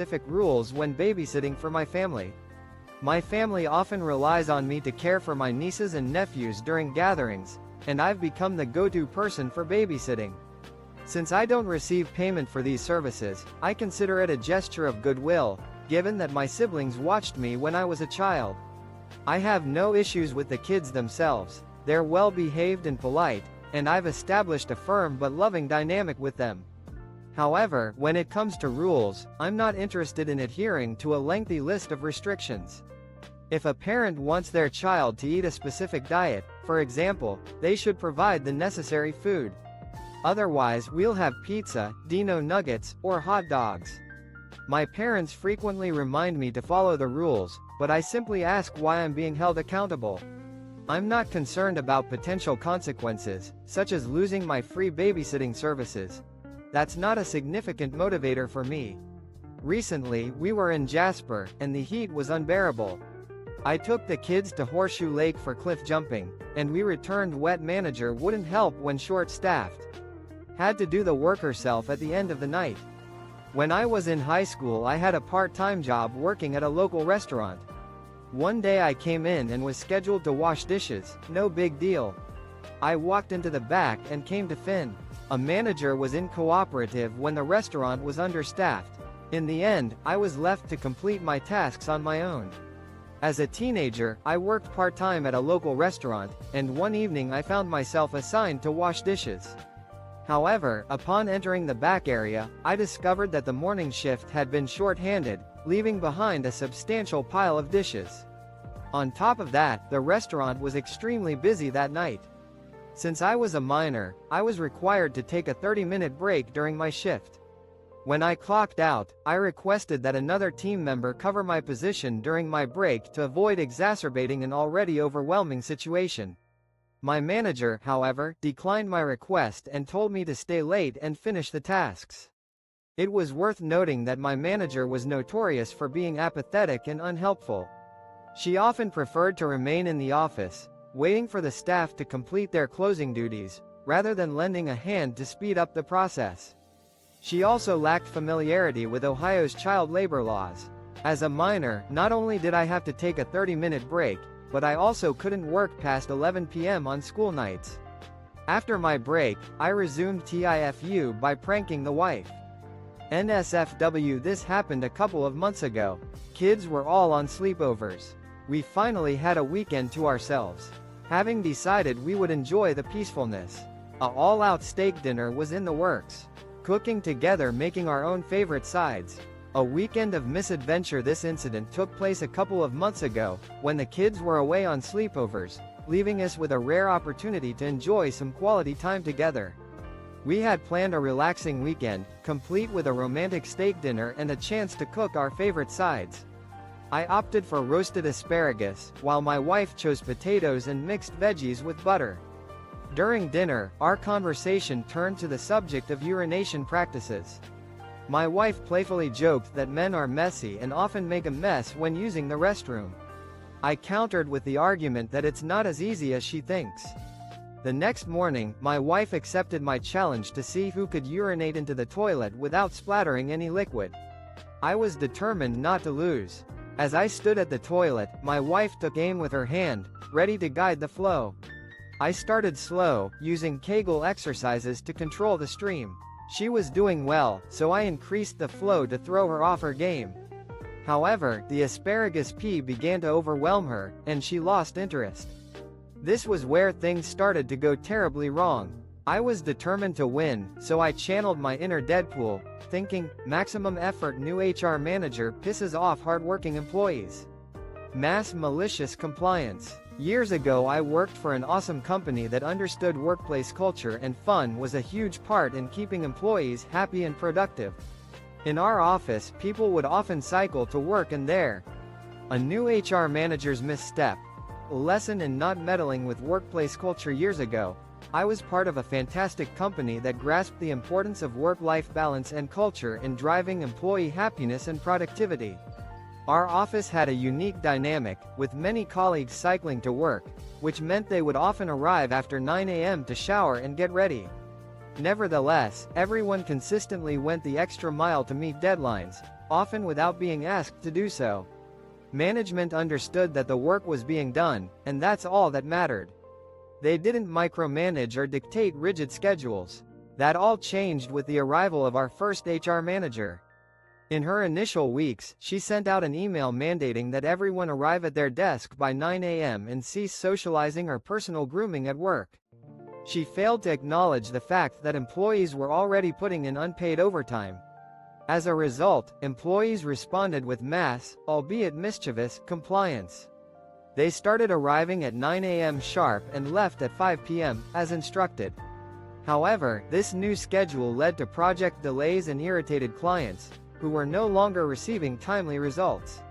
specific rules when babysitting for my family. My family often relies on me to care for my nieces and nephews during gatherings, and I've become the go-to person for babysitting. Since I don't receive payment for these services, I consider it a gesture of goodwill, given that my siblings watched me when I was a child. I have no issues with the kids themselves, they're well-behaved and polite, and I've established a firm but loving dynamic with them. However, when it comes to rules, I'm not interested in adhering to a lengthy list of restrictions. If a parent wants their child to eat a specific diet, for example, they should provide the necessary food. Otherwise, we'll have pizza, Dino nuggets, or hot dogs. My parents frequently remind me to follow the rules, but I simply ask why I'm being held accountable. I'm not concerned about potential consequences, such as losing my free babysitting services. That's not a significant motivator for me. Recently, we were in Jasper, and the heat was unbearable. I took the kids to Horseshoe Lake for cliff jumping, and we returned. Wet manager wouldn't help when short-staffed. Had to do the work herself at the end of the night. When I was in high school, I had a part-time job working at a local restaurant. One day I came in and was scheduled to wash dishes, no big deal. I walked into the back and came to Finn. A manager was uncooperative when the restaurant was understaffed. In the end, I was left to complete my tasks on my own. As a teenager, I worked part-time at a local restaurant, and one evening I found myself assigned to wash dishes. However, upon entering the back area, I discovered that the morning shift had been short-handed, leaving behind a substantial pile of dishes. On top of that, the restaurant was extremely busy that night. Since I was a minor, I was required to take a 30-minute break during my shift. When I clocked out, I requested that another team member cover my position during my break to avoid exacerbating an already overwhelming situation. My manager, however, declined my request and told me to stay late and finish the tasks. It was worth noting that my manager was notorious for being apathetic and unhelpful. She often preferred to remain in the office, waiting for the staff to complete their closing duties, rather than lending a hand to speed up the process. She also lacked familiarity with Ohio's child labor laws. As a minor, not only did I have to take a 30-minute break, but I also couldn't work past 11 p.m. on school nights. After my break, I resumed TIFU by pranking the wife. NSFW. This happened a couple of months ago. Kids were all on sleepovers. We finally had a weekend to ourselves. Having decided we would enjoy the peacefulness, a all-out steak dinner was in the works. Cooking together, making our own favorite sides. A weekend of misadventure. This incident took place a couple of months ago, when the kids were away on sleepovers, leaving us with a rare opportunity to enjoy some quality time together. We had planned a relaxing weekend, complete with a romantic steak dinner and a chance to cook our favorite sides. I opted for roasted asparagus, while my wife chose potatoes and mixed veggies with butter. During dinner, our conversation turned to the subject of urination practices. My wife playfully joked that men are messy and often make a mess when using the restroom. I countered with the argument that it's not as easy as she thinks. The next morning, my wife accepted my challenge to see who could urinate into the toilet without splattering any liquid. I was determined not to lose. As I stood at the toilet, my wife took aim with her hand, ready to guide the flow. I started slow, using Kegel exercises to control the stream. She was doing well, so I increased the flow to throw her off her game. However, the asparagus pea began to overwhelm her, and she lost interest. This was where things started to go terribly wrong. I was determined to win, so I channeled my inner Deadpool, thinking, maximum effort. New HR manager pisses off hardworking employees. Mass malicious compliance. Years ago I worked for an awesome company that understood workplace culture, and fun was a huge part in keeping employees happy and productive. In our office, people would often cycle to work and there. A new HR manager's misstep. A lesson in not meddling with workplace culture. Years ago, I was part of a fantastic company that grasped the importance of work-life balance and culture in driving employee happiness and productivity. Our office had a unique dynamic, with many colleagues cycling to work, which meant they would often arrive after 9 a.m. to shower and get ready. Nevertheless, everyone consistently went the extra mile to meet deadlines, often without being asked to do so. Management understood that the work was being done, and that's all that mattered. They didn't micromanage or dictate rigid schedules. That all changed with the arrival of our first HR manager. In her initial weeks, she sent out an email mandating that everyone arrive at their desk by 9 a.m. and cease socializing or personal grooming at work. She failed to acknowledge the fact that employees were already putting in unpaid overtime. As a result, employees responded with mass, albeit mischievous, compliance. They started arriving at 9 a.m. sharp and left at 5 p.m., as instructed. However, this new schedule led to project delays and irritated clients, who were no longer receiving timely results.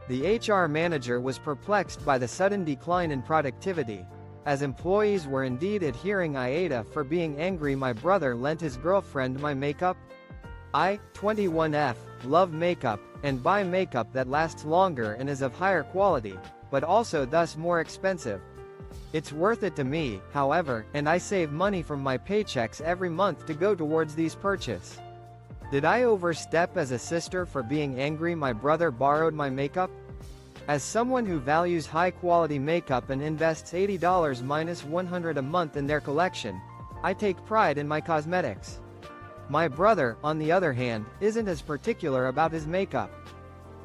The HR manager was perplexed by the sudden decline in productivity, as employees were indeed adhering AITA for being angry my brother lent his girlfriend my makeup. I, 21F, love makeup, and buy makeup that lasts longer and is of higher quality, but also thus more expensive. It's worth it to me, however, and I save money from my paychecks every month to go towards these purchases. Did I overstep as a sister for being angry my brother borrowed my makeup? As someone who values high-quality makeup and invests $80 minus $100 a month in their collection, I take pride in my cosmetics. My brother, on the other hand, isn't as particular about his makeup.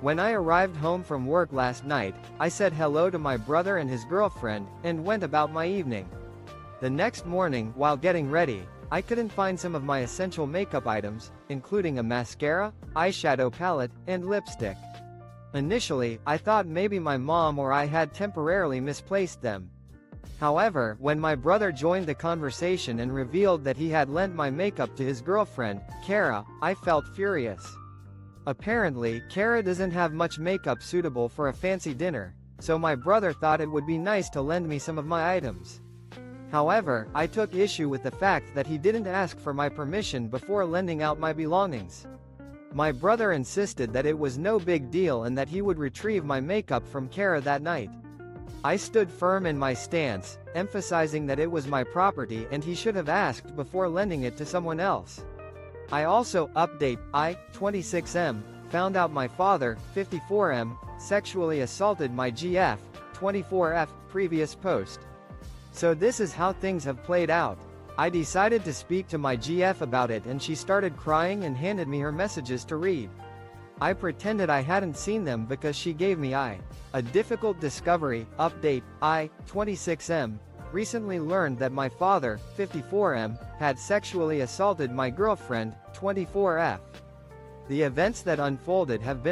When I arrived home from work last night, I said hello to my brother and his girlfriend, and went about my evening. The next morning, while getting ready, I couldn't find some of my essential makeup items, including a mascara, eyeshadow palette, and lipstick. Initially, I thought maybe my mom or I had temporarily misplaced them. However, when my brother joined the conversation and revealed that he had lent my makeup to his girlfriend, Kara, I felt furious. Apparently, Kara doesn't have much makeup suitable for a fancy dinner, so my brother thought it would be nice to lend me some of my items. However, I took issue with the fact that he didn't ask for my permission before lending out my belongings. My brother insisted that it was no big deal and that he would retrieve my makeup from Kara that night. I stood firm in my stance, emphasizing that it was my property and he should have asked before lending it to someone else. I also, update, I, 26M, found out my father, 54M, sexually assaulted my GF, 24F, previous post. So this is how things have played out. I decided to speak to my GF about it and she started crying and handed me her messages to read. I pretended I hadn't seen them because she gave me a difficult discovery, update, I, 26M, recently learned that my father, 54M, had sexually assaulted my girlfriend, 24F. The events that unfolded have been